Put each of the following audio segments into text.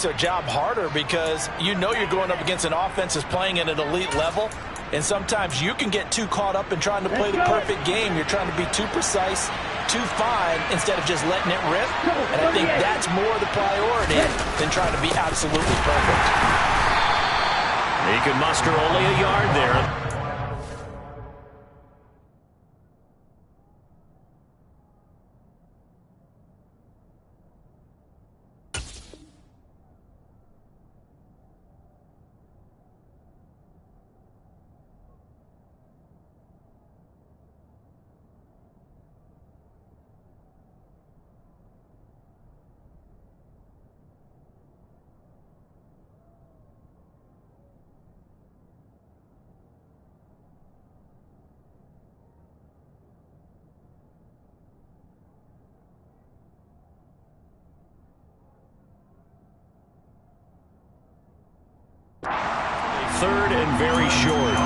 makes their job harder because you know you're going up against an offense that's playing at an elite level, and sometimes you can get too caught up in trying to play the perfect game. You're trying to be too precise, too fine, instead of just letting it rip. And I think that's more the priority than trying to be absolutely perfect. He could muster only a yard there. Third and very short.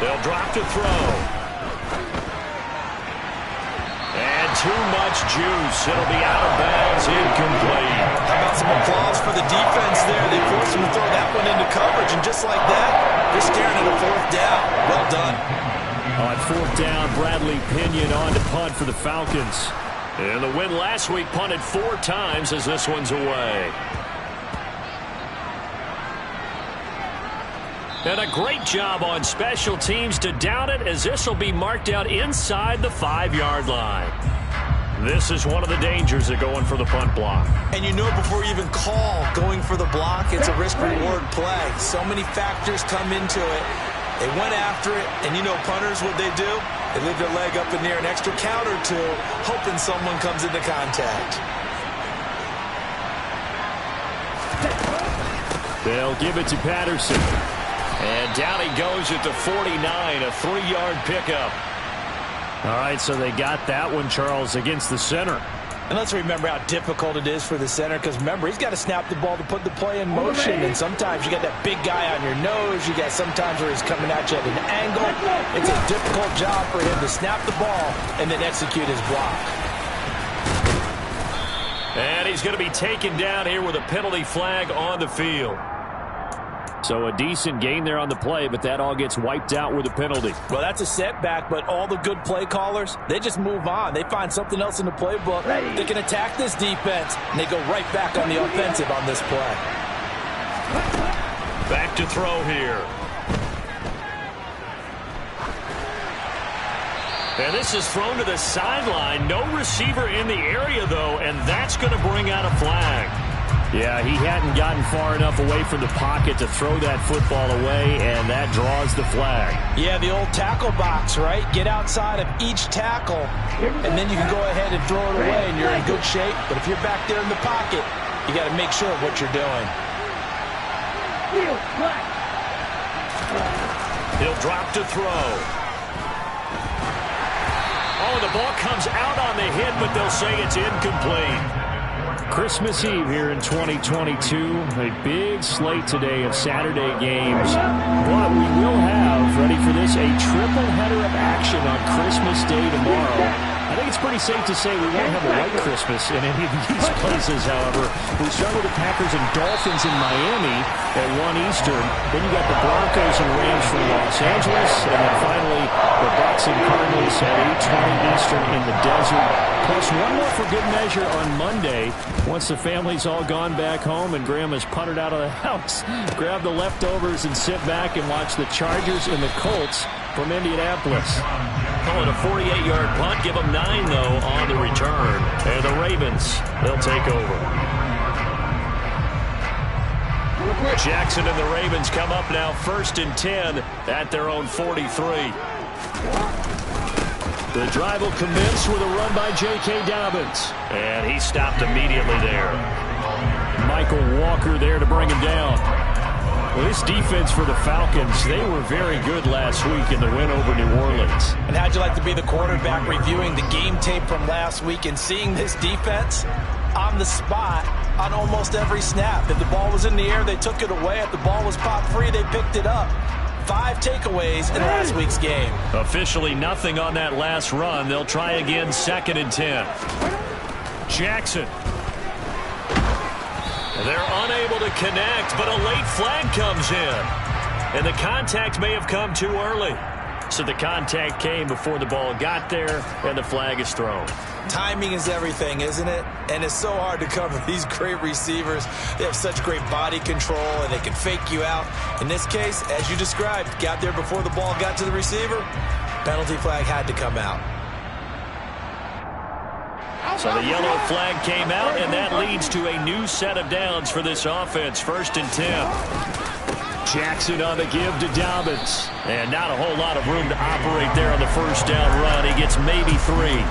They'll drop to throw. And too much juice. It'll be out of bounds, incomplete. How about some applause for the defense there? They forced him to throw that one into coverage, and just like that, they're staring at a fourth down. Well done. On fourth down, Bradley Pinion on to punt for the Falcons. And the win last week punted 4 times as this one's away. And a great job on special teams to down it, as this will be marked out inside the 5-yard line. This is one of the dangers of going for the punt block. And you know before you even call going for the block, it's a risk-reward play. So many factors come into it. They went after it, and you know punters, what they do? They leave their leg up in the air an extra count or two, hoping someone comes into contact. They'll give it to Patterson. And down he goes at the 49, a 3-yard pickup. All right, so they got that one, Charles, against the center. And let's remember how difficult it is for the center, because remember, he's got to snap the ball to put the play in motion, and sometimes you got that big guy on your nose. You got sometimes where he's coming at you at an angle. It's a difficult job for him to snap the ball and then execute his block. And he's going to be taken down here with a penalty flag on the field. So a decent gain there on the play, but that all gets wiped out with a penalty. Well, that's a setback, but all the good play callers, they just move on. They find something else in the playbook. They can attack this defense, and they go right back on the offensive on this play. Back to throw here. And this is thrown to the sideline. No receiver in the area, though, and that's going to bring out a flag. Yeah, he hadn't gotten far enough away from the pocket to throw that football away, and that draws the flag. Yeah, the old tackle box, right? Get outside of each tackle, and then you can go ahead and throw it away, and you're in good shape. But if you're back there in the pocket, you got to make sure of what you're doing. He'll drop to throw. Oh, the ball comes out on the hit, but they'll say it's incomplete. Christmas Eve here in 2022. A big slate today of Saturday games. But we will have, ready for this, a triple header of action on Christmas Day tomorrow. I think it's pretty safe to say we won't have a white Christmas in any of these places, however. We start with the Packers and Dolphins in Miami at 1 Eastern. Then you got the Broncos and Rams from Los Angeles. And then finally, the Bucs and Cardinals at 8:20 Eastern in the desert. Plus one more for good measure on Monday. Once the family's all gone back home and Grandma's punted out of the house, grab the leftovers and sit back and watch the Chargers and the Colts from Indianapolis. Call it a 48-yard punt. Give them 9, though, on the return. And the Ravens, they'll take over. Jackson and the Ravens come up now 1st and 10 at their own 43. The drive will commence with a run by J.K. Dobbins. And he stopped immediately there. Michael Walker there to bring him down. Well, this defense for the Falcons, they were very good last week in the win over New Orleans. And how'd you like to be the quarterback reviewing the game tape from last week and seeing this defense on the spot on almost every snap. If the ball was in the air, they took it away. If the ball was popped free, they picked it up. 5 takeaways in last week's game. Officially nothing on that last run. They'll try again, 2nd and 10. Jackson. They're unable to connect, but a late flag comes in. And the contact may have come too early. So the contact came before the ball got there, and the flag is thrown. Timing is everything, isn't it? And it's so hard to cover these great receivers. They have such great body control, and they can fake you out. In this case, as you described, got there before the ball got to the receiver. Penalty flag had to come out. So the yellow flag came out, and that leads to a new set of downs for this offense. 1st and 10. Jackson on the give to Dobbins. And not a whole lot of room to operate there on the first down run. He gets maybe 3.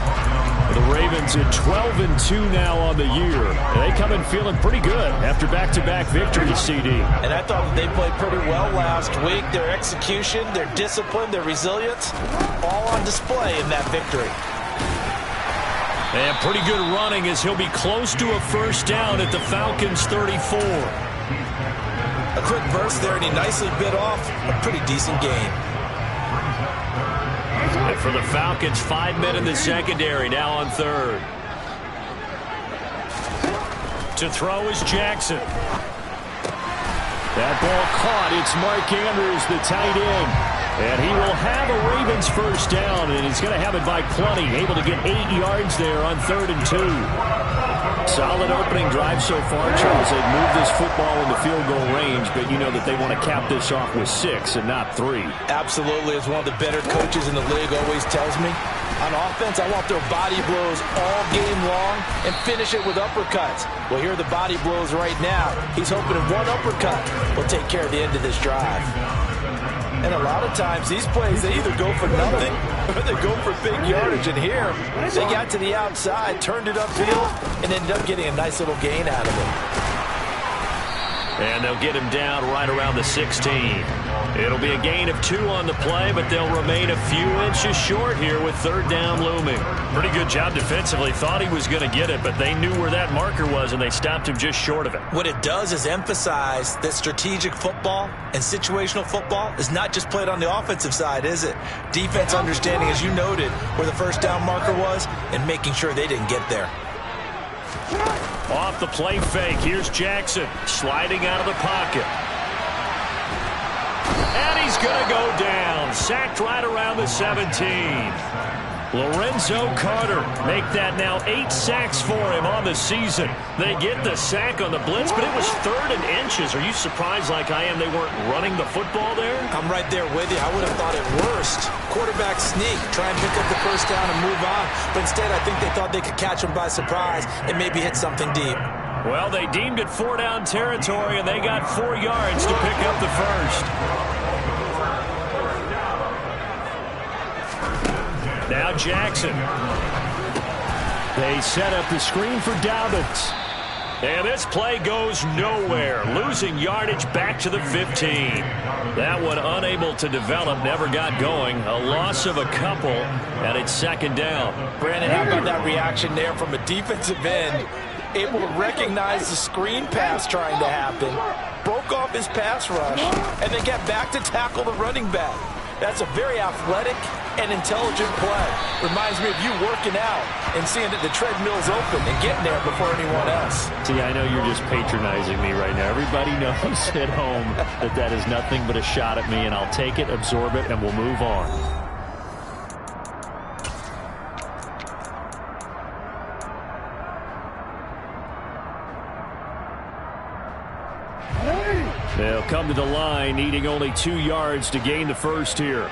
The Ravens at 12-2 now on the year. And they come in feeling pretty good after back-to-back victories, CD. And I thought that they played pretty well last week. Their execution, their discipline, their resilience, all on display in that victory. And pretty good running as he'll be close to a first down at the Falcons' 34. A quick burst there, and he nicely bit off a pretty decent gain. And for the Falcons, 5 men in the secondary, now on 3rd. To throw is Jackson. That ball caught. It's Mark Andrews, the tight end. And he will have a Ravens first down, and he's going to have it by plenty. Able to get 8 yards there on 3rd and 2. Solid opening drive so far, Charles. They've moved this football in the field goal range, but you know that they want to cap this off with 6 and not 3. Absolutely. As one of the better coaches in the league always tells me, on offense, I want their body blows all game long and finish it with uppercuts. Well, here are the body blows right now. He's hoping that one uppercut will take care of the end of this drive. And a lot of times, these plays, they either go for nothing or they go for big yardage. And here, they got to the outside, turned it upfield, and ended up getting a nice little gain out of it. And they'll get him down right around the 16. It'll be a gain of 2 on the play, but they'll remain a few inches short here with 3rd down looming. Pretty good job defensively. Thought he was going to get it, but they knew where that marker was, and they stopped him just short of it. What it does is emphasize that strategic football and situational football is not just played on the offensive side, is it? Defense understanding, as you noted, where the first down marker was and making sure they didn't get there. Off the play fake, here's Jackson sliding out of the pocket. And he's going to go down. Sacked right around the 17. Lorenzo Carter make that now 8 sacks for him on the season. They get the sack on the blitz, but it was 3rd and inches. Are you surprised like I am they weren't running the football there? I'm right there with you. I would have thought at worst, quarterback sneak, try and pick up the first down and move on. But instead, I think they thought they could catch him by surprise and maybe hit something deep. Well, they deemed it 4-down territory, and they got 4 yards to pick up the first. Now Jackson. They set up the screen for Dobbins. And this play goes nowhere. Losing yardage back to the 15. That one unable to develop, never got going. A loss of a couple, and it's 2nd down. Brandon, how about that reaction there from a defensive end? Able to recognize the screen pass trying to happen. Broke off his pass rush, and then get back to tackle the running back. That's a very athletic and intelligent play. Reminds me of you working out and seeing that the treadmill's open and getting there before anyone else. See, I know you're just patronizing me right now. Everybody knows at home that that is nothing but a shot at me, and I'll take it, absorb it, and we'll move on. They'll come to the line, needing only 2 yards to gain the first here.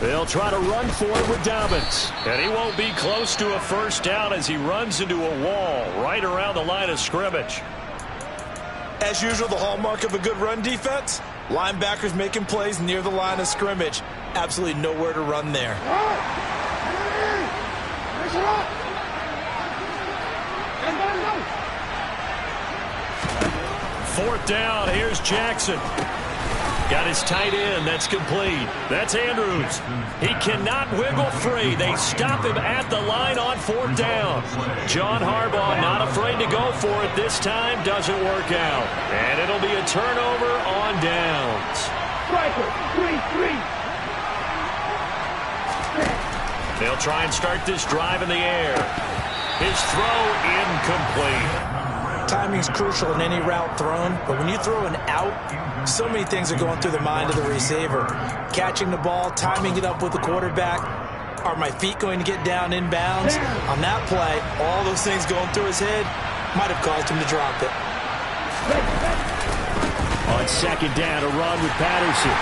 They'll try to run for it with Dobbins. And he won't be close to a first down as he runs into a wall right around the line of scrimmage. As usual, the hallmark of a good run defense, linebackers making plays near the line of scrimmage. Absolutely nowhere to run there. 4th down, here's Jackson. Got his tight end. That's complete. That's Andrews. He cannot wiggle free. They stop him at the line on 4th down. John Harbaugh not afraid to go for it this time. Doesn't work out. And it'll be a turnover on downs. Striker, 3-3. They'll try and start this drive in the air. His throw incomplete. Timing's crucial in any route thrown, but when you throw an out, so many things are going through the mind of the receiver. Catching the ball, timing it up with the quarterback. Are my feet going to get down inbounds? On that play, all those things going through his head might have caused him to drop it. On 2nd down, a run with Patterson.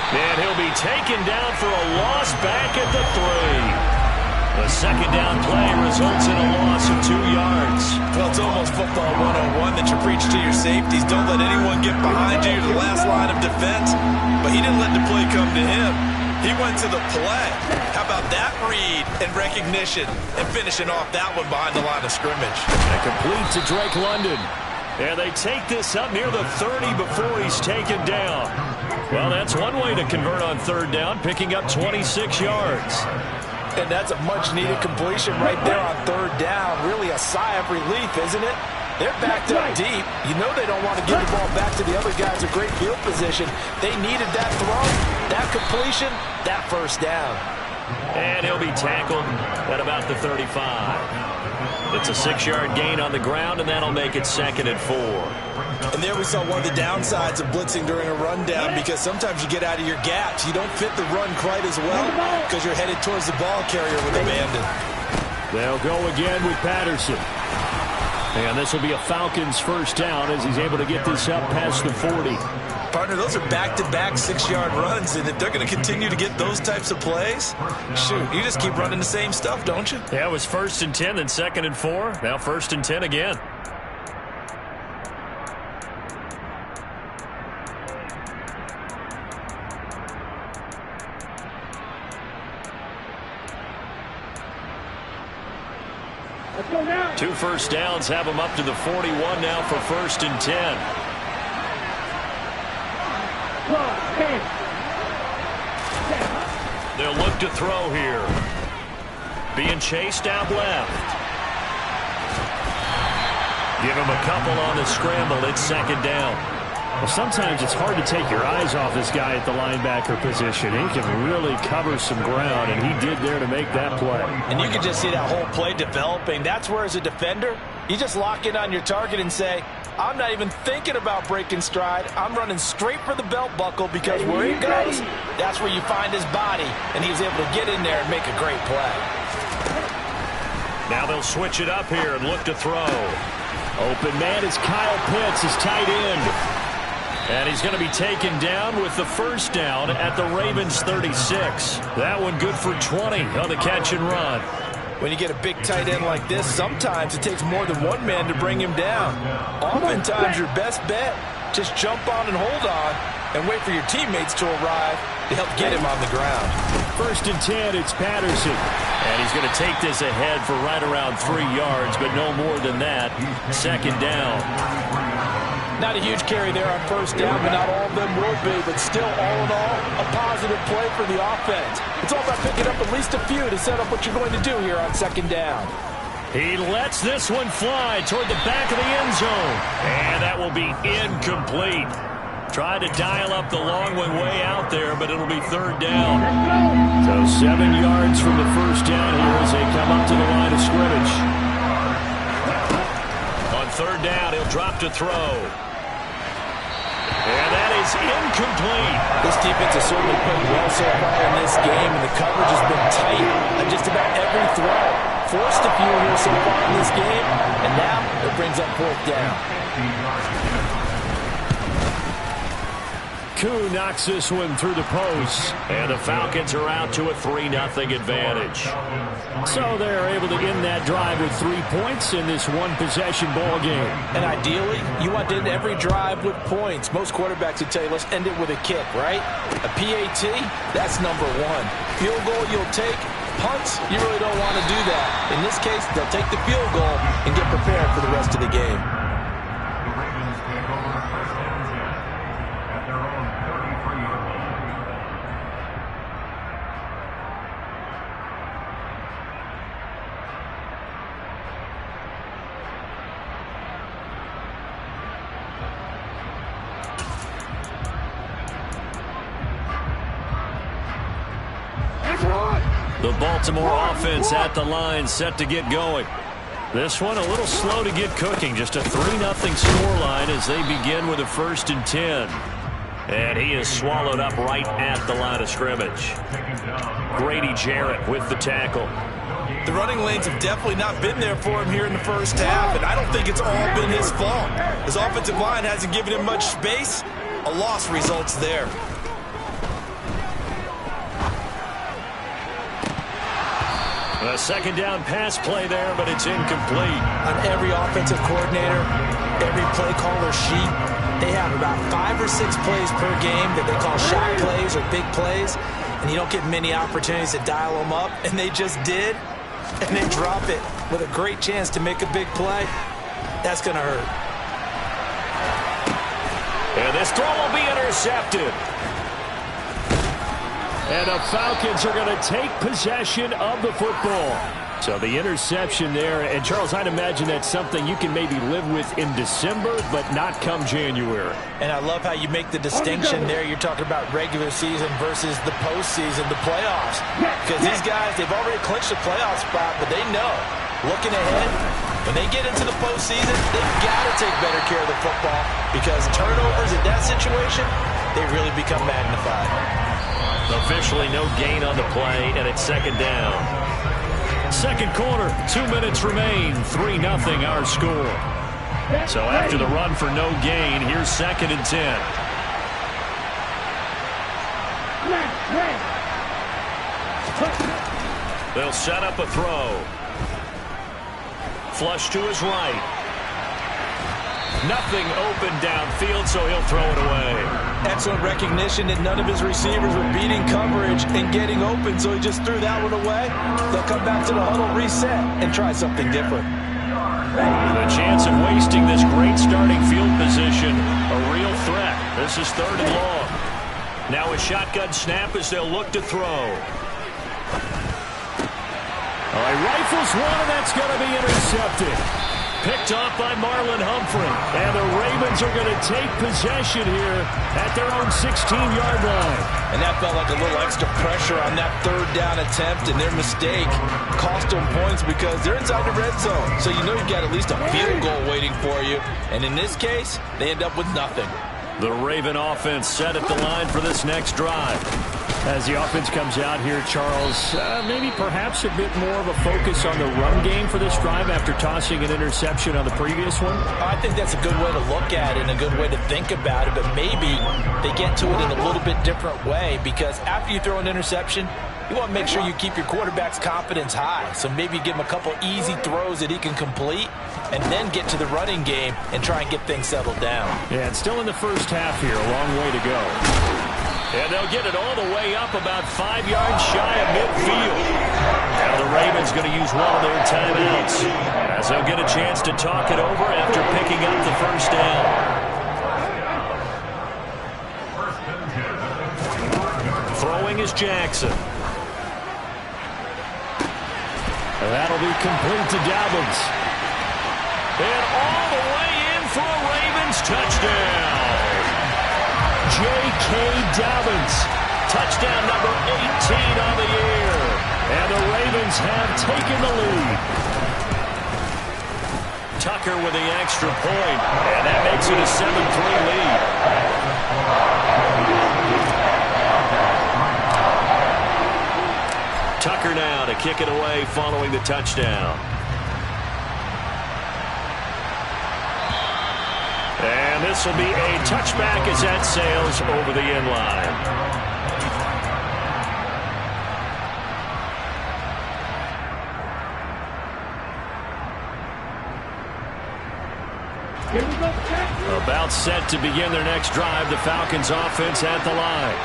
And he'll be taken down for a loss back at the 3. The 2nd down play results in a loss of 2 yards. Well, it's almost football 101 that you preach to your safeties. Don't let anyone get behind you. You're the last line of defense. But he didn't let the play come to him. He went to the play. How about that read and recognition and finishing off that one behind the line of scrimmage? And complete to Drake London. And they take this up near the 30 before he's taken down. Well, that's one way to convert on 3rd down, picking up 26 yards. And that's a much-needed completion right there on 3rd down. Really a sigh of relief, isn't it? They're backed up deep. You know they don't want to give the ball back to the other guys. A great field position. They needed that throw, that completion, that 1st down. And he'll be tackled at about the 35. It's a 6-yard gain on the ground, and that'll make it 2nd and 4. And there we saw one of the downsides of blitzing during a rundown, because sometimes you get out of your gaps. You don't fit the run quite as well because you're headed towards the ball carrier with abandon. They'll go again with Patterson. And this will be a Falcons 1st down as he's able to get this up past the 40. Partner, those are back-to-back 6-yard runs, and if they're going to continue to get those types of plays, shoot, you just keep running the same stuff, don't you? Yeah, it was 1st and 10, then 2nd and 4. Now 1st and 10 again. Two 1st downs have them up to the 41 now for 1st and 10. They'll look to throw here. Being chased out left. Give him a couple on the scramble. It's 2nd down. Well, sometimes it's hard to take your eyes off this guy at the linebacker position. He can really cover some ground, and he did there to make that play. And you can just see that whole play developing. That's where, as a defender, you just lock in on your target and say, I'm not even thinking about breaking stride. I'm running straight for the belt buckle, because where he goes, that's where you find his body. And he was able to get in there and make a great play. Now they'll switch it up here and look to throw. Open man is Kyle Pitts, his tight end. And he's going to be taken down with the 1st down at the Ravens 36. That one good for 20 on the catch and run. When you get a big tight end like this, sometimes it takes more than one man to bring him down. Oftentimes, your best bet, just jump on and hold on and wait for your teammates to arrive to help get him on the ground. 1st and 10, it's Patterson. And he's going to take this ahead for right around 3 yards, but no more than that. 2nd down. Not a huge carry there on 1st down, but not all of them will be. But still, all in all, a positive play for the offense. It's all about picking up at least a few to set up what you're going to do here on 2nd down. He lets this one fly toward the back of the end zone. And that will be incomplete. Tried to dial up the long one way out there, but it'll be 3rd down. So 7 yards from the 1st down here as they come up to the line of scrimmage. On 3rd down, he'll drop to throw. And that is incomplete. This defense has certainly played well so far in this game, and the coverage has been tight on just about every throw. Forced a few here so far in this game, and now it brings up 4th down. Koo knocks this one through the post. And the Falcons are out to a 3-0 advantage. So they're able to end that drive with 3 points in this one-possession ball game. And ideally, you want to end every drive with points. Most quarterbacks would tell you, let's end it with a kick, right? A PAT, that's number 1. Field goal you'll take. Punts, you really don't want to do that. In this case, they'll take the field goal and get prepared for the rest of the game. The Baltimore offense at the line, set to get going. This one a little slow to get cooking. Just a 3-0 scoreline as they begin with a 1st and 10. And he is swallowed up right at the line of scrimmage. Grady Jarrett with the tackle. The running lanes have definitely not been there for him here in the first half, and I don't think it's all been his fault. His offensive line hasn't given him much space. A loss results there. A 2nd down pass play there, but it's incomplete. On every offensive coordinator, every play caller sheet, they have about 5 or 6 plays per game that they call shot plays or big plays, and you don't get many opportunities to dial them up, and they just did, and they drop it with a great chance to make a big play. That's going to hurt. And this throw will be intercepted. And the Falcons are going to take possession of the football. So the interception there. And, Charles, I'd imagine that's something you can maybe live with in December, but not come January. And I love how you make the distinction there. You're talking about regular season versus the postseason, the playoffs. Because these guys, they've already clinched a playoff spot, but they know, looking ahead, when they get into the postseason, they've got to take better care of the football because turnovers in that situation, they really become magnified. Officially no gain on the play, and it's 2nd down. 2nd quarter, 2 minutes remain, 3-0 our score. So after the run for no gain, here's 2nd and 10. They'll set up a throw. Flush to his right. Nothing open downfield, so he'll throw it away. Excellent recognition that none of his receivers were beating coverage and getting open, so he just threw that one away. They'll come back to the huddle, reset, and try something different. The chance of wasting this great starting field position, a real threat. This is 3rd and long. Now a shotgun snap as they'll look to throw. All right, rifles one, and that's going to be intercepted. Picked off by Marlon Humphrey. And the Ravens are going to take possession here at their own 16-yard line. And that felt like a little extra pressure on that 3rd down attempt, and their mistake cost them points because they're inside the red zone. So you know you've got at least a field goal waiting for you. And in this case, they end up with nothing. The Raven offense set at the line for this next drive. As the offense comes out here, Charles, maybe perhaps a bit more of a focus on the run game for this drive after tossing an interception on the previous one? I think that's a good way to look at it and a good way to think about it, but maybe they get to it in a little bit different way because after you throw an interception, you want to make sure you keep your quarterback's confidence high. So maybe give him a couple easy throws that he can complete and then get to the running game and try and get things settled down. Yeah, it's still in the first half here. A long way to go. And they'll get it all the way up about 5 yards shy of midfield. Now the Ravens going to use one of their timeouts as they'll get a chance to talk it over after picking up the 1st down. Throwing is Jackson. That'll be complete to Dobbins. And all the way in for a Ravens touchdown. J.K. Dobbins. Touchdown number 18 on the year. And the Ravens have taken the lead. Tucker with the extra point. And that makes it a 7-3 lead. Tucker now to kick it away following the touchdown. And this will be a touchback as that sails over the end line. About set to begin their next drive, the Falcons offense at the line.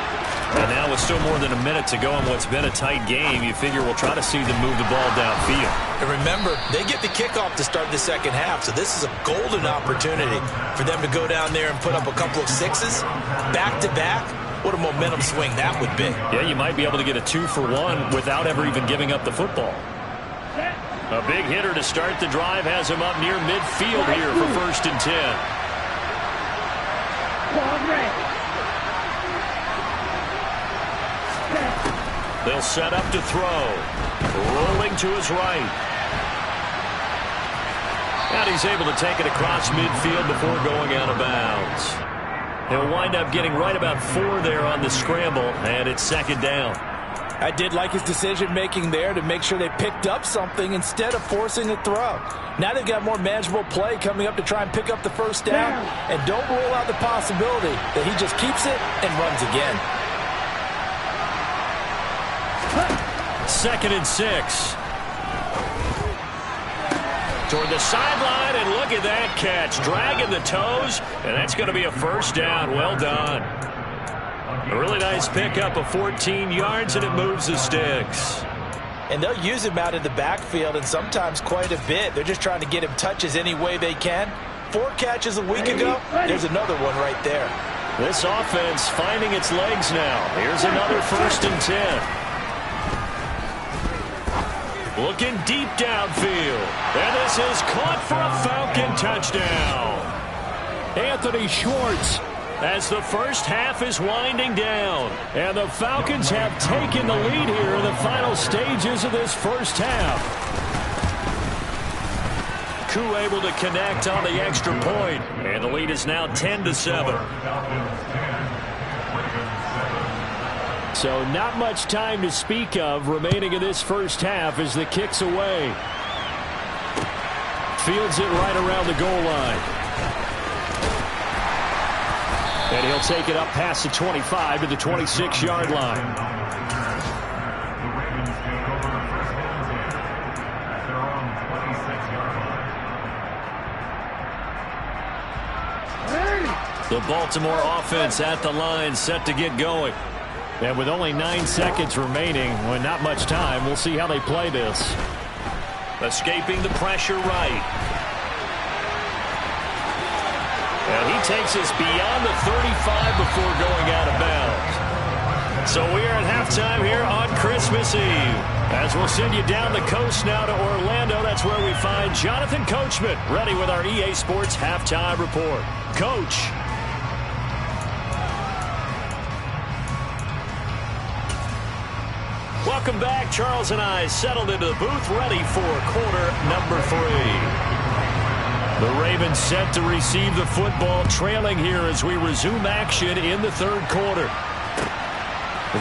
And now with still more than a minute to go in what's been a tight game, you figure we'll try to see them move the ball downfield. And remember, they get the kickoff to start the second half, so this is a golden opportunity for them to go down there and put up a couple of sixes back-to-back. What a momentum swing that would be. Yeah, you might be able to get a 2-for-1 without ever even giving up the football. A big hitter to start the drive has him up near midfield here for 1st and 10. They'll set up to throw. Rolling to his right. And he's able to take it across midfield before going out of bounds. He'll wind up getting right about 4 there on the scramble, and it's second down. I did like his decision-making there to make sure they picked up something instead of forcing a throw. Now they've got more manageable play coming up to try and pick up the first down, and don't rule out the possibility that he just keeps it and runs again. 2nd and 6. Toward the sideline, and look at that catch. Dragging the toes, and that's going to be a first down. Well done. A really nice pickup of 14 yards, and it moves the sticks. And they'll use him out in the backfield, and sometimes quite a bit. They're just trying to get him touches any way they can. 4 catches a week ago. There's another one right there. This offense finding its legs now. Here's another 1st and 10. Looking deep downfield. And this is caught for a Falcon touchdown. Anthony Schwartz, as the first half is winding down. And the Falcons have taken the lead here in the final stages of this first half. Koo able to connect on the extra point. And the lead is now 10-7. So not much time to speak of remaining in this first half as the kick's away. Fields it right around the goal line. And he'll take it up past the 25 to the 26-yard line. The Baltimore offense at the line, set to get going. And with only 9 seconds remaining, well, not much time, we'll see how they play this. Escaping the pressure right. And he takes us beyond the 35 before going out of bounds. So we are at halftime here on Christmas Eve. As we'll send you down the coast now to Orlando, that's where we find Jonathan Coachman ready with our EA Sports Halftime Report. Coach. Welcome back. Charles and I settled into the booth, ready for quarter number 3. The Ravens set to receive the football, trailing here as we resume action in the 3rd quarter.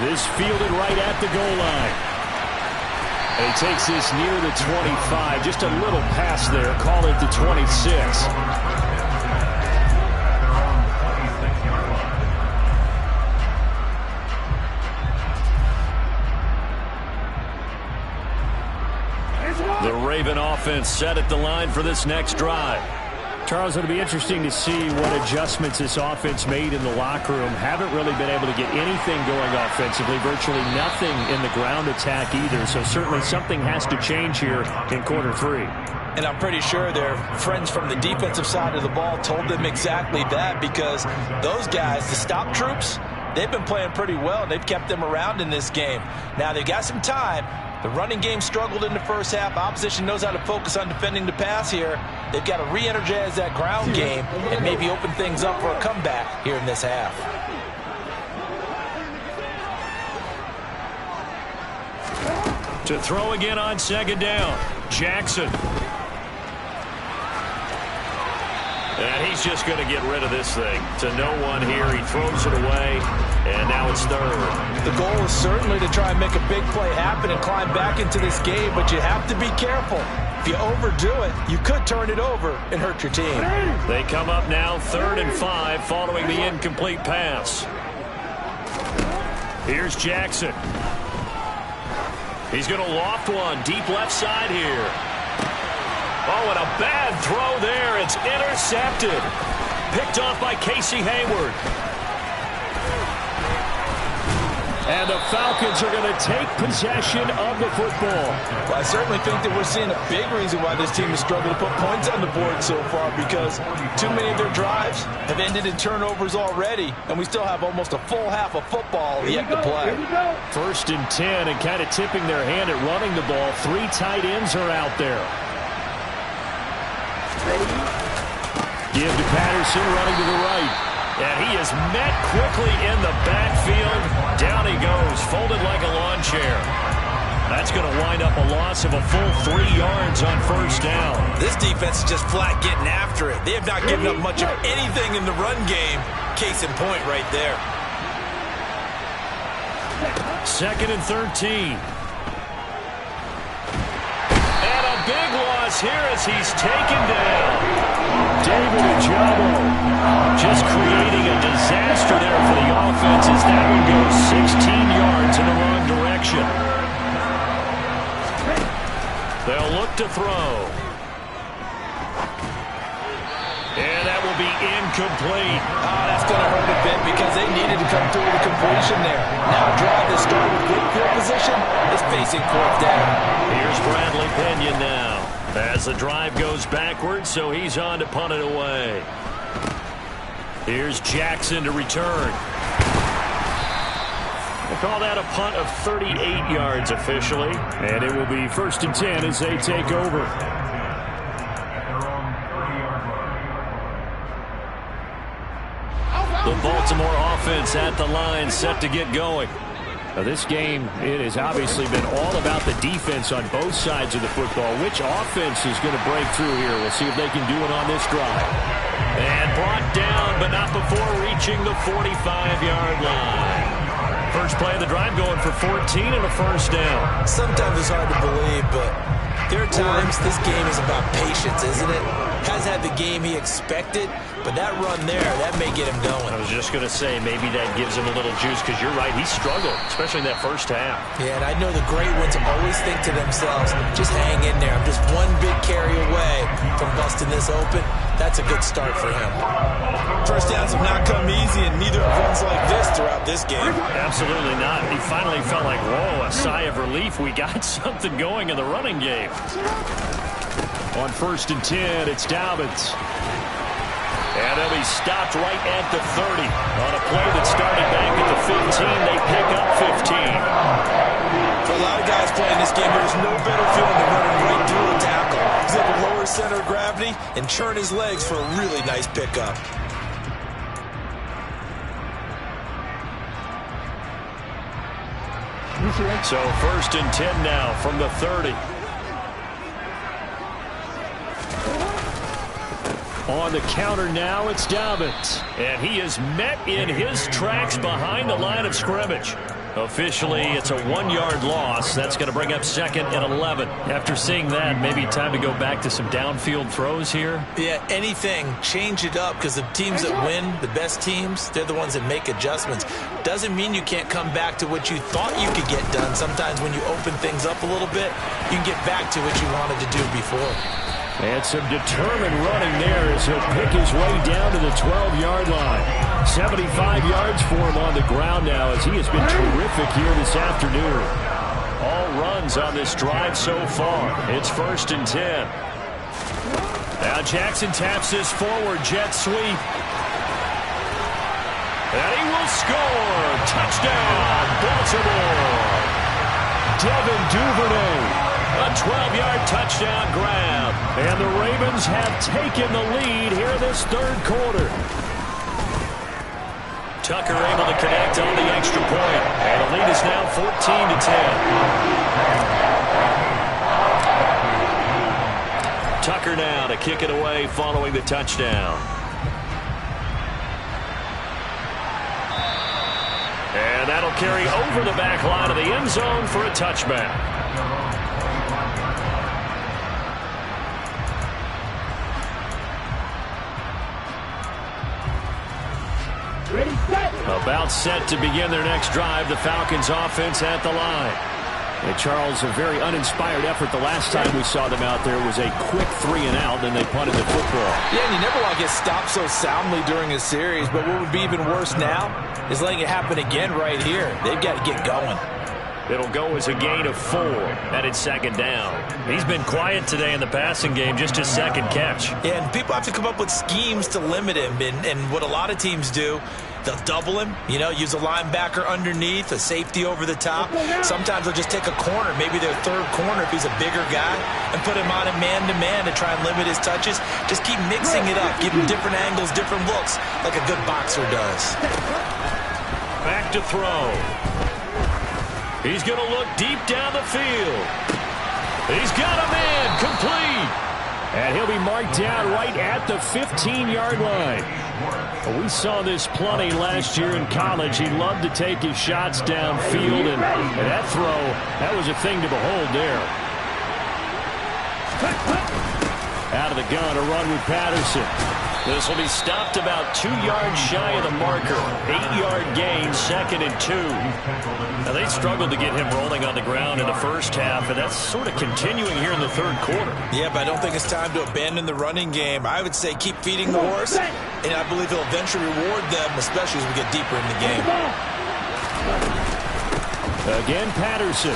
This fielded right at the goal line. And he takes this near the 25. Just a little pass there. Call it the 26. The Raven offense set at the line for this next drive. Charles, it'll be interesting to see what adjustments this offense made in the locker room. Haven't really been able to get anything going offensively. Virtually nothing in the ground attack either. So certainly something has to change here in quarter 3. And I'm pretty sure their friends from the defensive side of the ball told them exactly that, because those guys, the stop troops, they've been playing pretty well. They've kept them around in this game. Now they've got some time. The running game struggled in the first half. Opposition knows how to focus on defending the pass here. They've got to re-energize that ground game and maybe open things up for a comeback here in this half. To throw again on 2nd down. Jackson. And he's just going to get rid of this thing. To no one here. He throws it away. And now it's 3rd. The goal is certainly to try and make a big play happen and climb back into this game, but you have to be careful. If you overdo it, you could turn it over and hurt your team. They come up now 3rd and 5 following the incomplete pass. Here's Jackson. He's going to loft one deep left side here. Oh, and a bad throw there. It's intercepted. Picked off by Casey Hayward. And the Falcons are going to take possession of the football. Well, I certainly think that we're seeing a big reason why this team has struggled to put points on the board so far, because too many of their drives have ended in turnovers already, and we still have almost a full half of football yet to play. 1st and 10, and kind of tipping their hand at running the ball. 3 tight ends are out there. Give to Patterson running to the right. And he is met quickly in the backfield. Down he goes, folded like a lawn chair. That's going to wind up a loss of a full 3 yards on first down. This defense is just flat getting after it. They have not given up much of anything in the run game. Case in point right there. 2nd and 13. And a big loss here as he's taken down. David Ojabo just creating a disaster there for the offense as that one goes 16 yards in the wrong direction. They'll look to throw. And that will be incomplete. Oh, that's going to hurt a bit because they needed to come through with a completion there. Now a drive that started with good field position is facing 4th down. Here's Bradley Pinion now as the drive goes backwards, so he's on to punt it away. Here's Jackson to return. They call that a punt of 38 yards officially, and it will be 1st and 10 as they take over. The Baltimore offense at the line, set to get going. Now this game, it has obviously been all about the defense on both sides of the football. Which offense is going to break through here? We'll see if they can do it on this drive. And brought down, but not before reaching the 45-yard line. First play of the drive going for 14 and a first down. Sometimes it's hard to believe, but there are times this game is about patience, isn't it? Has had the game he expected, but that run there, that may get him going. I was just going to say, maybe that gives him a little juice, because you're right, he struggled, especially in that first half. Yeah, and I know the great ones always think to themselves, just hang in there. I'm just one big carry away from busting this open. That's a good start for him. First downs have not come easy, and neither have runs like this throughout this game. Absolutely not. He finally felt like, whoa, a sigh of relief. We got something going in the running game. On 1st and 10, it's Dobbins. And they'll be stopped right at the 30. On a play that started back at the 15, they pick up 15. For a lot of guys playing this game, there's no better feeling than running right through a tackle. He's able to lower his center of gravity and churn his legs for a really nice pickup. So 1st and 10 now from the 30. On the counter now, it's Dobbins. And he is met in his tracks behind the line of scrimmage. Officially, it's a 1-yard loss. That's going to bring up 2nd and 11. After seeing that, maybe time to go back to some downfield throws here. Yeah, anything. Change it up, because the teams that win, the best teams, they're the ones that make adjustments. Doesn't mean you can't come back to what you thought you could get done. Sometimes when you open things up a little bit, you can get back to what you wanted to do before. And some determined running there as he'll pick his way down to the 12-yard line. 75 yards for him on the ground now as he has been terrific here this afternoon. All runs on this drive so far. It's 1st and 10. Now Jackson taps this forward jet sweep. And he will score. Touchdown, Baltimore. Devin Duvernay. A 12-yard touchdown grab. And the Ravens have taken the lead here this 3rd quarter. Tucker able to connect on the extra point. And the lead is now 14-10. Tucker now to kick it away following the touchdown. And that'll carry over the back line of the end zone for a touchback. About set to begin their next drive. The Falcons offense at the line. And Charles, a very uninspired effort the last time we saw them out there was a quick 3 and out, then they punted the football. Yeah, and you never want to get stopped so soundly during a series, but what would be even worse now is letting it happen again right here. They've got to get going. It'll go as a gain of 4, and it's second down. He's been quiet today in the passing game, just his second catch. Yeah, and people have to come up with schemes to limit him, and what a lot of teams do, they'll double him, use a linebacker underneath, a safety over the top. Sometimes they'll just take a corner, maybe their third corner if he's a bigger guy, and put him on a man-to-man to try and limit his touches. Just keep mixing it up, give him different angles, different looks, like a good boxer does. Back to throw. He's going to look deep down the field. He's got a man, complete. And he'll be marked down right at the 15-yard line. We saw this plenty last year in college. He loved to take his shots downfield, and that throw, that was a thing to behold there. Out of the gun, a run with Patterson. This will be stopped about 2 yards shy of the marker. 8-yard gain, 2nd and 2. Now, they struggled to get him rolling on the ground in the first half, and that's sort of continuing here in the third quarter. Yeah, but I don't think it's time to abandon the running game. I would say keep feeding the horse, and I believe he'll eventually reward them, especially as we get deeper in the game. Again, Patterson.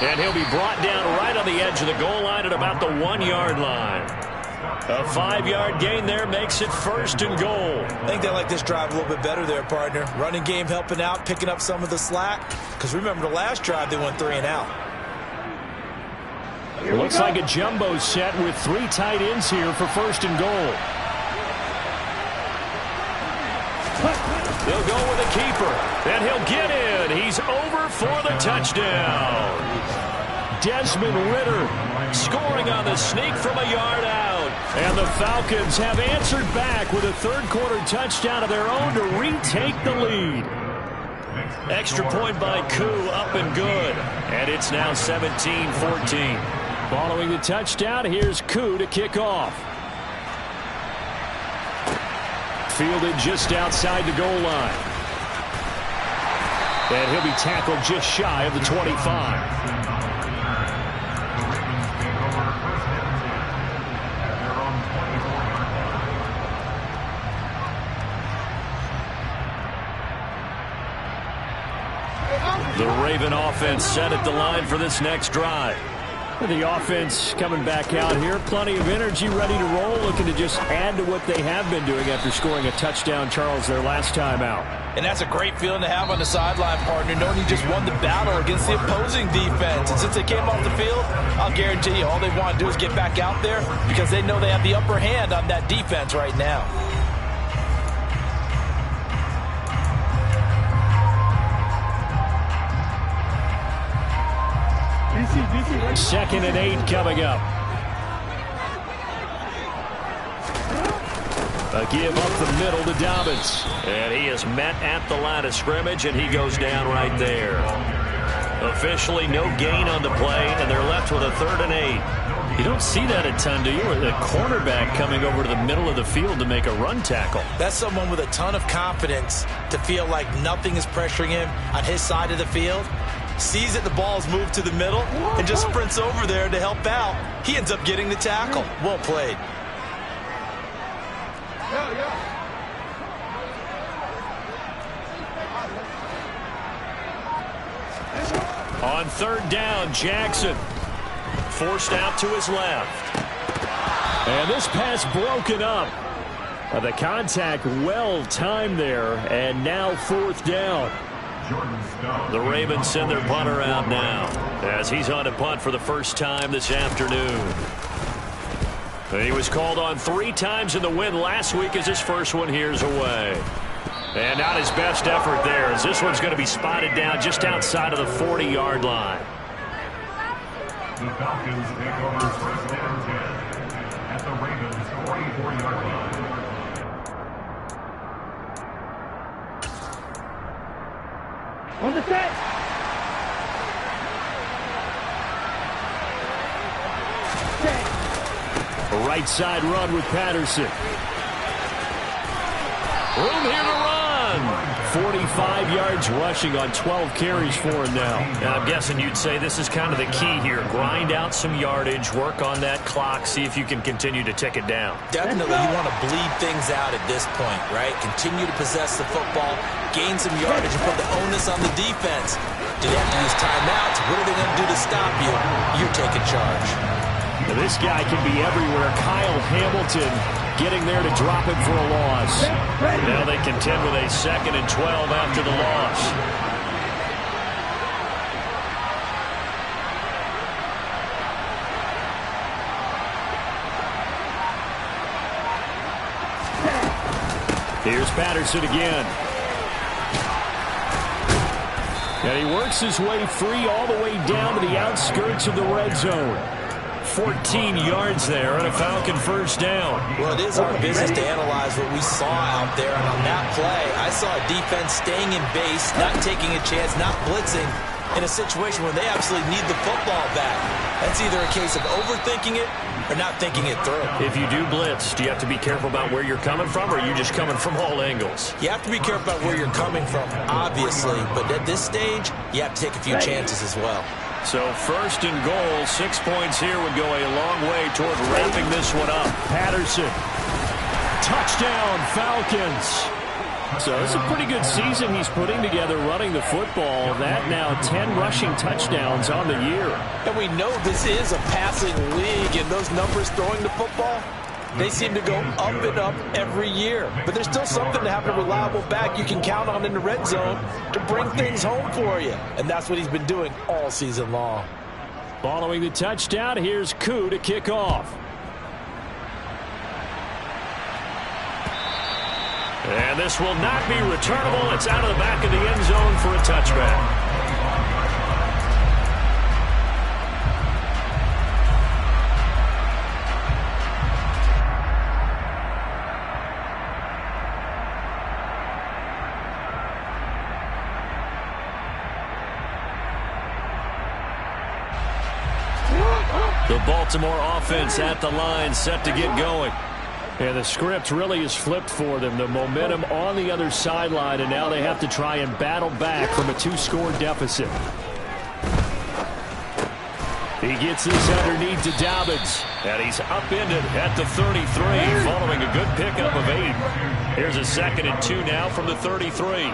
And he'll be brought down right on the edge of the goal line at about the 1-yard line. A 5-yard gain there makes it 1st and goal. I think they like this drive a little bit better there, partner. Running game helping out, picking up some of the slack. Because remember, the last drive, they went 3 and out. Looks like a jumbo set with 3 tight ends here for 1st and goal. They'll go with a keeper, and he'll get in. He's over for the touchdown. Desmond Ridder scoring on the sneak from a yard out. And the Falcons have answered back with a third-quarter touchdown of their own to retake the lead. Extra point by Koo, up and good. And it's now 17-14. Following the touchdown, here's Koo to kick off. Fielded just outside the goal line. And he'll be tackled just shy of the 25. The Raven offense set at the line for this next drive. The offense coming back out here. Plenty of energy, ready to roll, looking to just add to what they have been doing after scoring a touchdown, Charles, their last time out. And that's a great feeling to have on the sideline, partner, knowing you just won the battle against the opposing defense. And since they came off the field, I'll guarantee you all they want to do is get back out there because they know they have the upper hand on that defense right now. Second and 8 coming up. A give up the middle to Dobbins. And he is met at the line of scrimmage, and he goes down right there. Officially no gain on the play, and they're left with a 3rd and 8. You don't see that a ton, do you? The cornerback coming over to the middle of the field to make a run tackle. That's someone with a ton of confidence to feel like nothing is pressuring him on his side of the field. Sees that the ball's moved to the middle and just sprints over there to help out. He ends up getting the tackle. Well played. On 3rd down, Jackson forced out to his left. And this pass broken up. The contact well timed there, and now 4th down. The Ravens send their punter out now as he's on to punt for the first time this afternoon. He was called on 3 times in the win last week as his first one here's away. And not his best effort there as this one's going to be spotted down just outside of the 40-yard line. The Falcons take over 1st and 10 at the Ravens' 44-yard line. On the set. A right side run with Patterson. Room here to run. 45 yards rushing on 12 carries for him now. I'm guessing you'd say this is kind of the key here. Grind out some yardage, work on that clock, see if you can continue to tick it down. Definitely, you want to bleed things out at this point, right? Continue to possess the football, gain some yardage, and put the onus on the defense. Do they have to use timeouts? What are they going to do to stop you? You're taking charge. Now this guy can be everywhere. Kyle Hamilton getting there to drop him for a loss. Now they contend with a 2nd and 12 after the loss. Here's Patterson again. And he works his way free all the way down to the outskirts of the red zone. 14 yards there and a Falcon first down. Well, it is our business to analyze what we saw out there. And on that play, I saw a defense staying in base, not taking a chance, not blitzing in a situation where they absolutely need the football back. That's either a case of overthinking it or not thinking it through. If you do blitz, do you have to be careful about where you're coming from, or are you just coming from all angles? You have to be careful about where you're coming from, obviously. But at this stage, you have to take a few chances as well. So 1st and goal, 6 points here would go a long way toward wrapping this one up. Patterson. Touchdown, Falcons. So it's a pretty good season he's putting together running the football. That now 10 rushing touchdowns on the year. And we know this is a passing league, and those numbers throwing the football, they seem to go up and up every year. But there's still something to have a reliable back you can count on in the red zone to bring things home for you. And that's what he's been doing all season long. Following the touchdown, here's Koo to kick off. And this will not be returnable. It's out of the back of the end zone for a touchback. The Baltimore offense at the line, set to get going. And the script really is flipped for them. The momentum on the other sideline, and now they have to try and battle back from a 2-score deficit. He gets this underneath to Dobbins. And he's upended at the 33, following a good pickup of 8. Here's a 2nd and 2 now from the 33.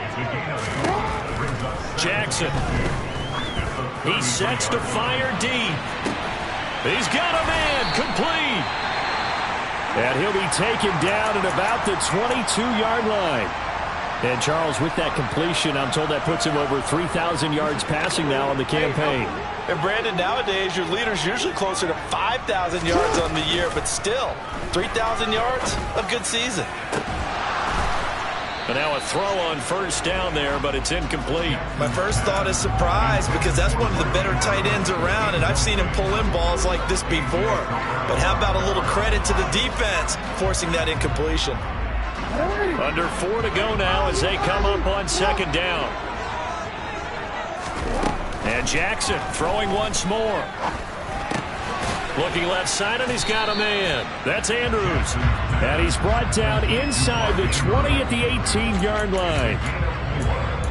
Jackson. He sets to fire deep. He's got a man, complete. And he'll be taken down at about the 22-yard line. And Charles, with that completion, I'm told that puts him over 3,000 yards passing now on the campaign. And Brandon, nowadays your leader's usually closer to 5,000 yards on the year, but still, 3,000 yards, a good season. And now a throw on 1st down there, but it's incomplete. My first thought is surprise, because that's one of the better tight ends around, and I've seen him pull in balls like this before. But how about a little credit to the defense forcing that incompletion? Under 4 to go now as they come up on 2nd down. And Jackson throwing once more. Looking left side, and he's got a man. That's Andrews. And he's brought down inside the 20 at the 18-yard line.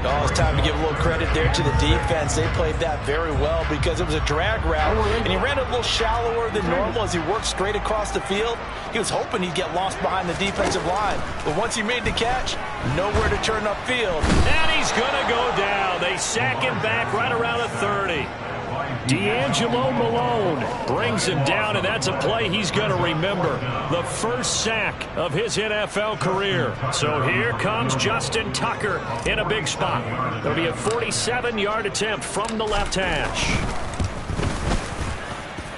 Oh, it's time to give a little credit there to the defense. They played that very well because it was a drag route, and he ran it a little shallower than normal as he worked straight across the field. He was hoping he'd get lost behind the defensive line, but once he made the catch, nowhere to turn upfield. And he's going to go down. They sack him back right around the 30. D'Angelo Malone brings him down, and that's a play he's going to remember. The first sack of his NFL career. So here comes Justin Tucker in a big spot. It'll be a 47-yard attempt from the left hash.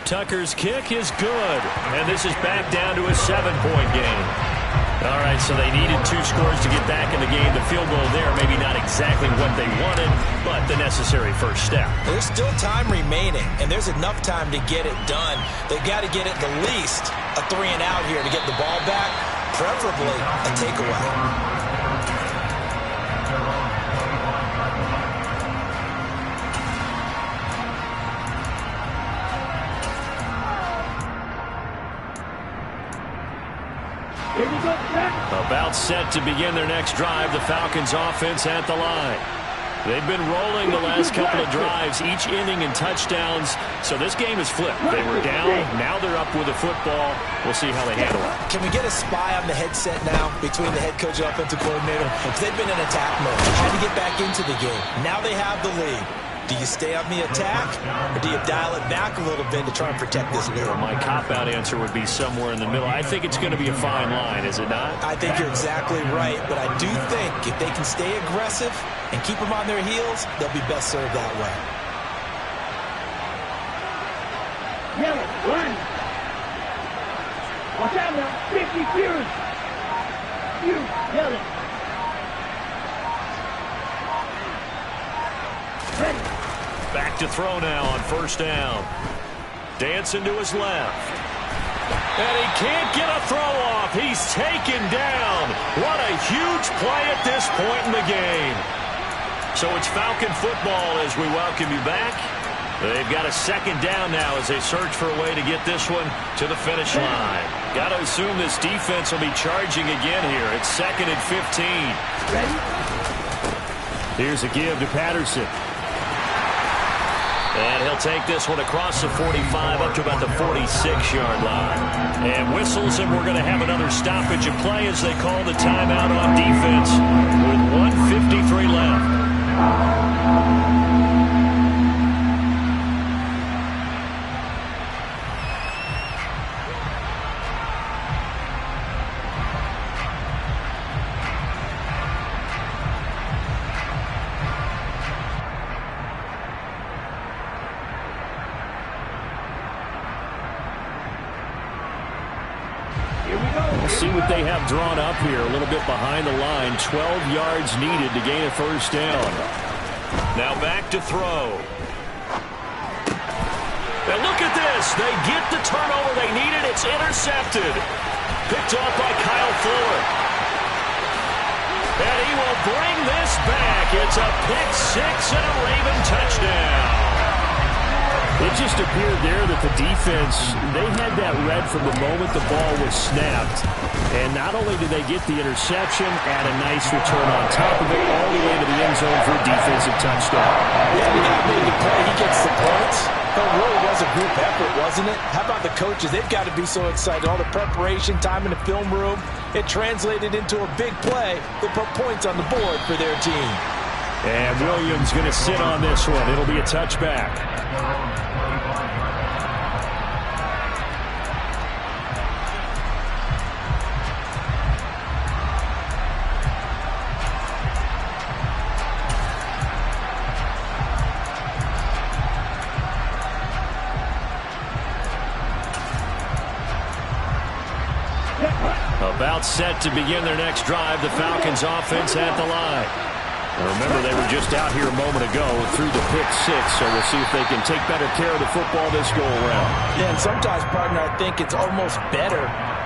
Tucker's kick is good, and this is back down to a 7-point game. All right, so they needed 2 scores to get back in the game. The field goal there, maybe not exactly what they wanted, but the necessary first step. There's still time remaining, and there's enough time to get it done. They've got to get at the least a 3 and out here to get the ball back, preferably a takeaway. Here we go, set. About set to begin their next drive. The Falcons offense at the line. They've been rolling the last couple of drives, each inning in touchdowns. So this game is flipped. They were down. Now they're up with the football. We'll see how they handle it. Can we get a spy on the headset now between the head coach and offensive coordinator? They've been in attack mode, trying to get back into the game. Now they have the lead. Do you stay on the attack, or do you dial it back a little bit to try and protect this lead? My cop-out answer would be somewhere in the middle. I think it's going to be a fine line, is it not? I think you're exactly right, but I do think if they can stay aggressive and keep them on their heels, they'll be best served that way. Yellow, run. Watch out now. 50 Fury. Yellow. Ready. Back to throw now on first down. Dancing to his left. And he can't get a throw off. He's taken down. What a huge play at this point in the game. So it's Falcon football as we welcome you back. They've got a second down now as they search for a way to get this one to the finish line. Got to assume this defense will be charging again here. It's 2nd and 15. Ready. Here's a give to Patterson. And he'll take this one across the 45 up to about the 46-yard line. And whistles, and we're going to have another stoppage of play as they call the timeout on defense with 1:53 left. See what they have drawn up here. A little bit behind the line. 12 yards needed to gain a first down. Now back to throw. And look at this. They get the turnover they needed. It's intercepted. Picked off by Kyle Fuller. And he will bring this back. It's a pick six and a Raven touchdown. It just appeared there that the defense, they had that read from the moment the ball was snapped. And not only did they get the interception, add a nice return on top of it, all the way to the end zone for a defensive touchdown. Yeah, the guy made the play. He gets the points. It really was a group effort, wasn't it? How about the coaches? They've got to be so excited. All the preparation, time in the film room, it translated into a big play that put points on the board for their team. And Williams going to sit on this one. It'll be a touchback. About set to begin their next drive. The Falcons offense at the line. And remember, they were just out here a moment ago through the pick six, so we'll see if they can take better care of the football this go-around. Yeah, and sometimes, partner, I think it's almost better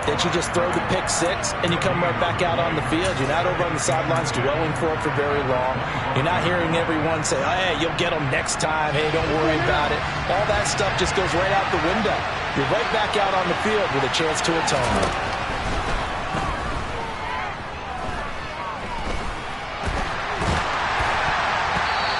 that you just throw the pick six and you come right back out on the field. You're not over on the sidelines dwelling for it for very long. You're not hearing everyone say, oh, hey, you'll get them next time. Hey, don't worry about it. All that stuff just goes right out the window. You're right back out on the field with a chance to atone.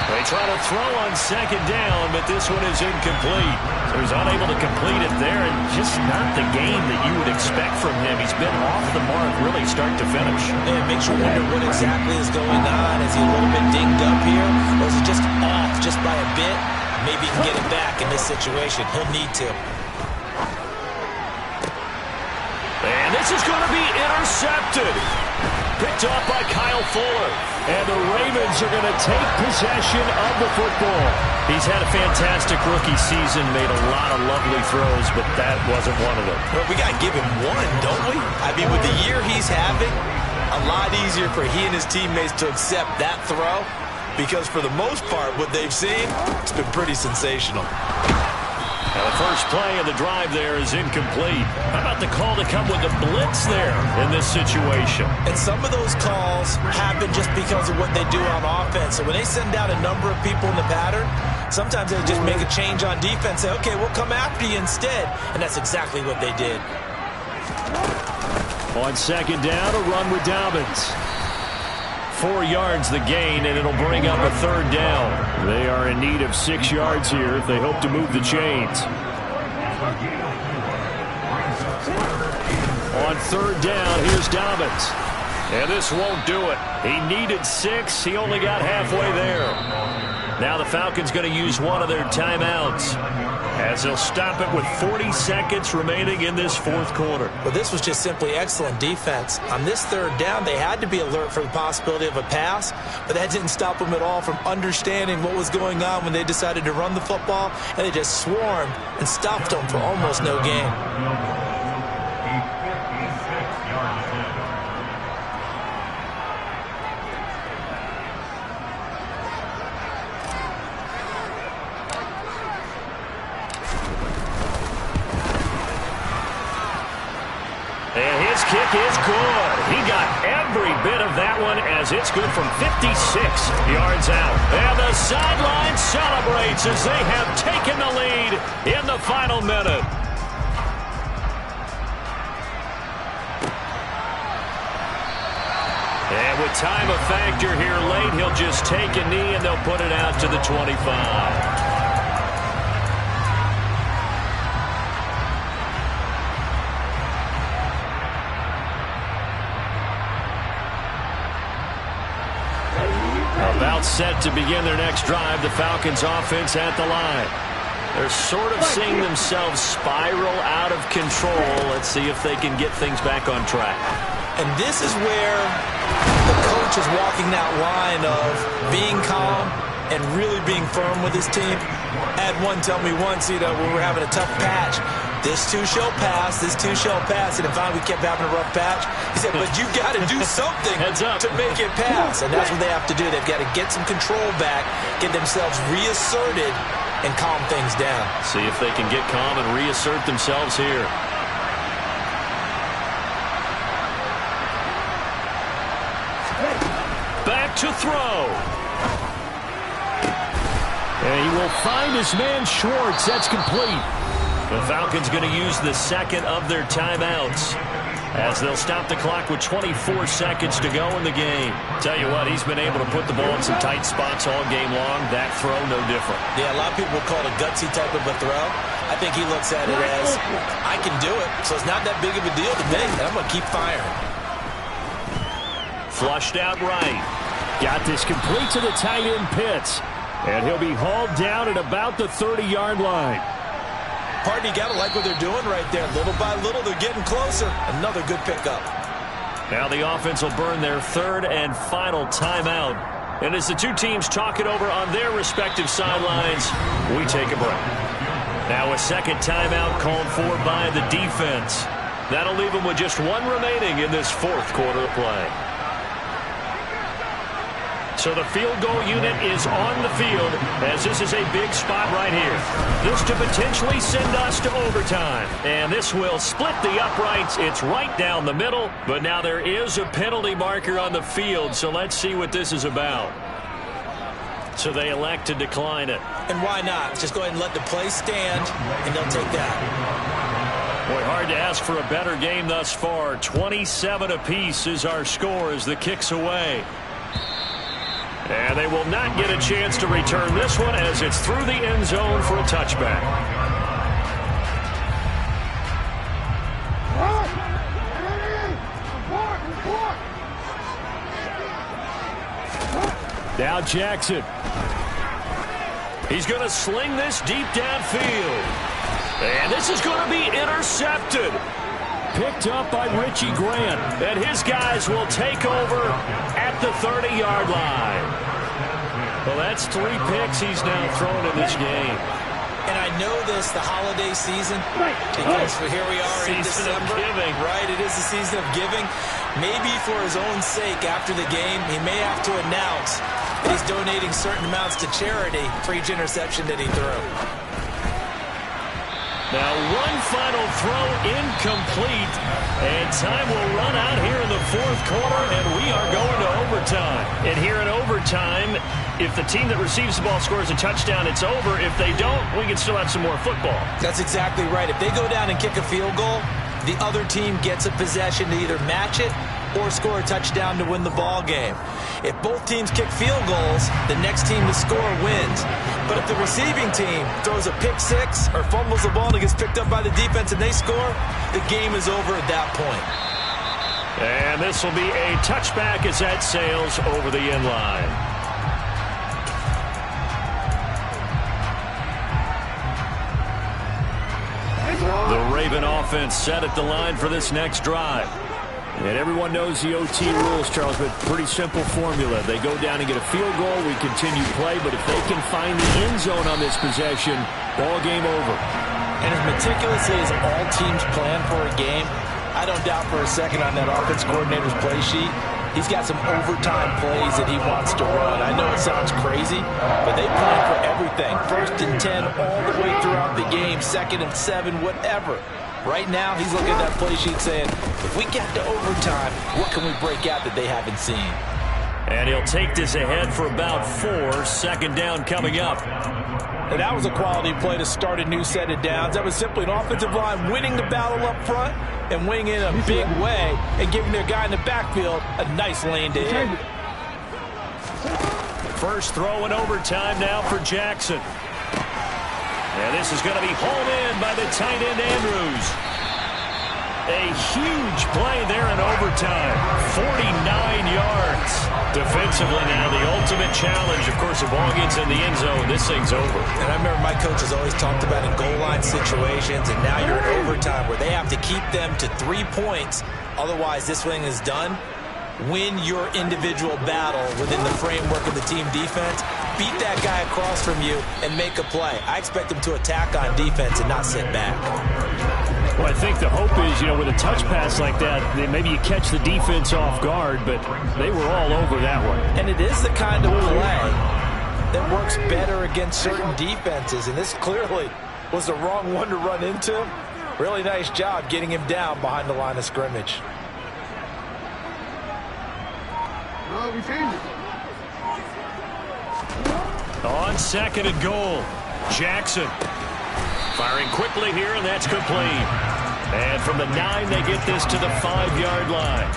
They try to throw on second down, but this one is incomplete. So he's unable to complete it there, and just not the game that you would expect from him. He's been off the mark really start to finish. Yeah, it makes you wonder what exactly is going on. Is he a little bit dinged up here, or is he just off just by a bit? Maybe he can get it back in this situation. He'll need to. And this is going to be intercepted. Picked off by Kyle Fuller. And the Ravens are going to take possession of the football. He's had a fantastic rookie season, made a lot of lovely throws, but that wasn't one of them. Well, we got to give him one, don't we? I mean, with the year he's having, a lot easier for he and his teammates to accept that throw, because for the most part, what they've seen, it's been pretty sensational. Now the first play of the drive there is incomplete. How about the call to come with the blitz there in this situation? And some of those calls happen just because of what they do on offense. So when they send out a number of people in the pattern, sometimes they just make a change on defense, say, okay, we'll come after you instead. And that's exactly what they did. On second down, a run with Dobbins. 4 yards the gain, and it'll bring up a third down. They are in need of 6 yards here if they hope to move the chains. On third down, here's Dobbins. And this won't do it. He needed 6. He only got halfway there. Now the Falcons going to use one of their timeouts as they'll stop it with 40 seconds remaining in this fourth quarter. Well, this was just simply excellent defense. On this third down, they had to be alert for the possibility of a pass, but that didn't stop them at all from understanding what was going on when they decided to run the football, and they just swarmed and stopped them for almost no gain. And his kick is good. He got every bit of that one as it's good from 56 yards out. And the sideline celebrates as they have taken the lead in the final minute. And with time a factor here late, he'll just take a knee and they'll put it out to the 25. About set to begin their next drive, the Falcons offense at the line. They're sort of seeing themselves spiral out of control. Let's see if they can get things back on track. And this is where the coach is walking that line of being calm and really being firm with his team. I had one tell me once, when we were having a tough patch, this too shall pass, this too shall pass. And finally we kept having a rough patch. He said, but you got to do something to make it pass. And that's what they have to do. They've got to get some control back, get themselves reasserted, and calm things down. See if they can get calm and reassert themselves here. Back to throw. And he will find his man Schwartz. That's complete. The Falcons going to use the second of their timeouts as they'll stop the clock with 24 seconds to go in the game. Tell you what, he's been able to put the ball in some tight spots all game long. That throw, no different. Yeah, a lot of people will call it a gutsy type of a throw. I think he looks at it as, I can do it, so it's not that big of a deal to me, and I'm going to keep firing. Flushed out right. Got this complete to the tight end Pitts. And he'll be hauled down at about the 30-yard line. Partner, you got to like what they're doing right there. Little by little, they're getting closer. Another good pickup. Now the offense will burn their third and final timeout. And as the two teams talk it over on their respective sidelines, we take a break. Now a second timeout called for by the defense. That'll leave them with just one remaining in this fourth quarter of play. So the field goal unit is on the field as this is a big spot right here. This to potentially send us to overtime. And this will split the uprights. It's right down the middle. But now there is a penalty marker on the field. So let's see what this is about. So they elect to decline it. And why not? Just go ahead and let the play stand, and they'll take that. Boy, hard to ask for a better game thus far. 27 apiece is our score as the kick's away. And they will not get a chance to return this one as it's through the end zone for a touchback. Now Jackson. He's going to sling this deep downfield. And this is going to be intercepted. Picked up by Richie Grant. And his guys will take over at the 30-yard line. Well, that's 3 picks he's now thrown in this game. And I know this, the holiday season, because here we are in December. Giving. Right, it is the season of giving. Maybe for his own sake after the game, he may have to announce that he's donating certain amounts to charity for each interception that he threw. Now one final throw incomplete, and time will run out here in the fourth quarter, and we are going to overtime. And here in overtime, if the team that receives the ball scores a touchdown, it's over. If they don't, we can still have some more football. That's exactly right. If they go down and kick a field goal, the other team gets a possession to either match it or score a touchdown to win the ball game. If both teams kick field goals, the next team to score wins. But if the receiving team throws a pick six or fumbles the ball and it gets picked up by the defense and they score, the game is over at that point. And this will be a touchback as that sails over the end line. The Raven offense set at the line for this next drive. And everyone knows the OT rules, Charles, but pretty simple formula. They go down and get a field goal, we continue play, but if they can find the end zone on this possession, ball game over. And as meticulously as all teams plan for a game, I don't doubt for a second on that offense coordinator's play sheet, he's got some overtime plays that he wants to run. I know it sounds crazy, but they plan for everything. 1st and 10 all the way throughout the game, 2nd and 7, whatever. Right now, he's looking at that play sheet saying, if we get to overtime, what can we break out that they haven't seen? And he'll take this ahead for about 4. 2nd down coming up. And that was a quality play to start a new set of downs. That was simply an offensive line winning the battle up front and winning in a big way and giving their guy in the backfield a nice lane to hit. First throw in overtime now for Jackson. And this is going to be hauled in by the tight end Andrews. A huge play there in overtime. 49 yards. Defensively now, the ultimate challenge. Of course, the ball gets in the end zone. This thing's over. And I remember my coaches always talked about in goal line situations, and now you're in overtime where they have to keep them to 3 points. Otherwise, this thing is done. Win your individual battle within the framework of the team defense. Beat that guy across from you and make a play. I expect them to attack on defense and not sit back. Well, I think the hope is, with a touch pass like that, maybe you catch the defense off guard, but they were all over that one. And it is the kind of play that works better against certain defenses, and this clearly was the wrong one to run into him. Really nice job getting him down behind the line of scrimmage. On 2nd and goal, Jackson firing quickly here, and that's complete. And from the 9, they get this to the 5-yard line.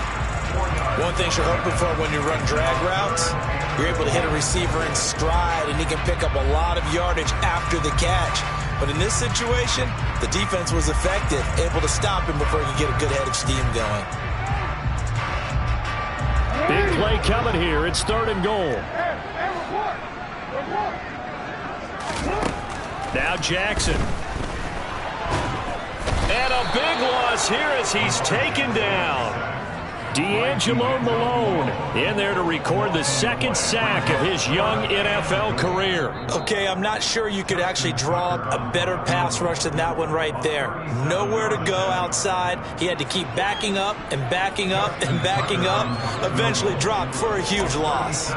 One thing you're hoping for when you run drag routes, you're able to hit a receiver in stride, and he can pick up a lot of yardage after the catch. But in this situation, the defense was effective, able to stop him before he could get a good head of steam going. Big play coming here. It's 3rd and goal. Now Jackson. And a big loss here as he's taken down. D'Angelo Malone in there to record the 2nd sack of his young NFL career. Okay, I'm not sure you could actually draw a better pass rush than that one right there. Nowhere to go outside. He had to keep backing up and backing up and backing up. Eventually dropped for a huge loss.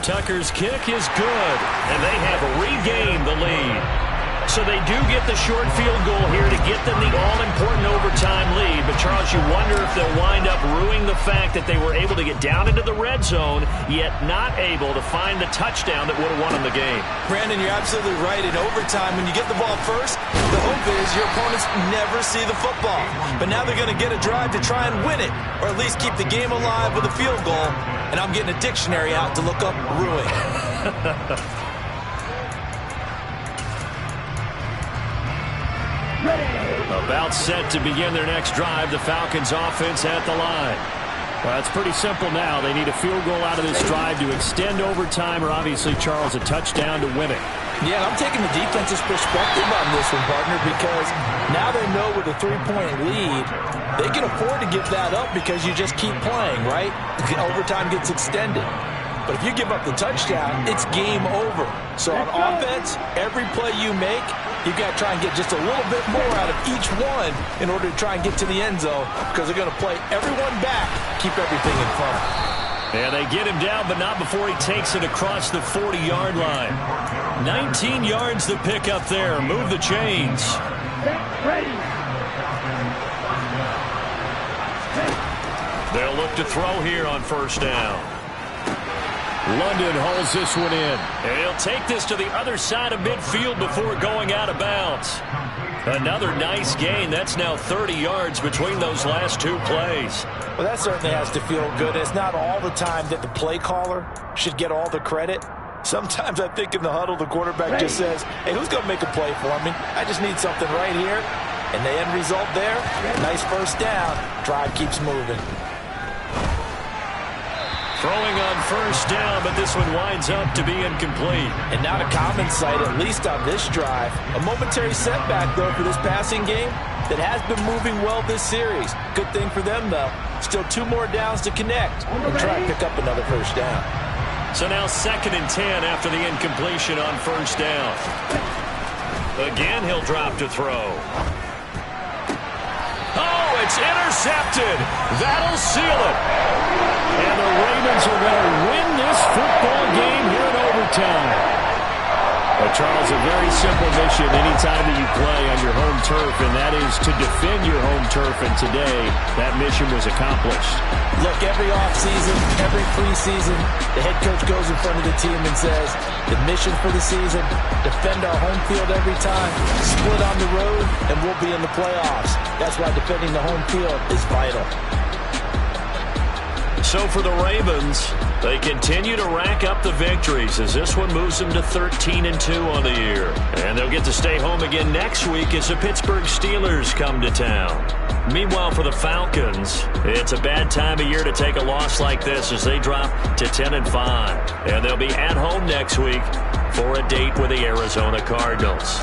Tucker's kick is good, and they have regained the lead. So they do get the short field goal here to get them the all-important overtime lead. But, Charles, you wonder if they'll wind up ruining the fact that they were able to get down into the red zone, yet not able to find the touchdown that would have won them the game. Brandon, you're absolutely right. In overtime, when you get the ball first, the hope is your opponents never see the football. But now they're going to get a drive to try and win it, or at least keep the game alive with a field goal. And I'm getting a dictionary out to look up ruin. About set to begin their next drive, the Falcons offense at the line. Well, it's pretty simple now. They need a field goal out of this drive to extend overtime, or obviously, Charles, a touchdown to win it. Yeah, I'm taking the defense's perspective on this one, partner, because now they know with a 3-point lead, they can afford to give that up because you just keep playing, right? Overtime gets extended. But if you give up the touchdown, it's game over. So on offense, every play you make, you've got to try and get just a little bit more out of each one in order to try and get to the end zone, because they're going to play everyone back, keep everything in front. And they get him down, but not before he takes it across the 40-yard line. 19 yards to pick up there. Move the chains. They'll look to throw here on 1st down. London holds this one in. And he'll take this to the other side of midfield before going out of bounds. Another nice gain. That's now 30 yards between those last two plays. Well, that certainly has to feel good. It's not all the time that the play caller should get all the credit. Sometimes I think in the huddle, the quarterback just says, hey, who's going to make a play for me? I just need something right here. And the end result there, nice first down. Drive keeps moving. Throwing on first down, but this one winds up to be incomplete. And not a common sight, at least on this drive. A momentary setback, though, for this passing game that has been moving well this series. Good thing for them, though. Still 2 more downs to connect and try to pick up another first down. So now 2nd and 10 after the incompletion on first down. Again, he'll drop to throw. Oh, it's intercepted. That'll seal it. And the Ravens are going to win this football game here in overtime. Well, Charles, a very simple mission anytime that you play on your home turf, and that is to defend your home turf. And today, that mission was accomplished. Look, every offseason, every preseason, the head coach goes in front of the team and says, the mission for the season, defend our home field every time, split on the road, and we'll be in the playoffs. That's why defending the home field is vital. So for the Ravens, they continue to rack up the victories as this one moves them to 13-2 on the year. And they'll get to stay home again next week as the Pittsburgh Steelers come to town. Meanwhile, for the Falcons, it's a bad time of year to take a loss like this as they drop to 10-5. And they'll be at home next week for a date with the Arizona Cardinals.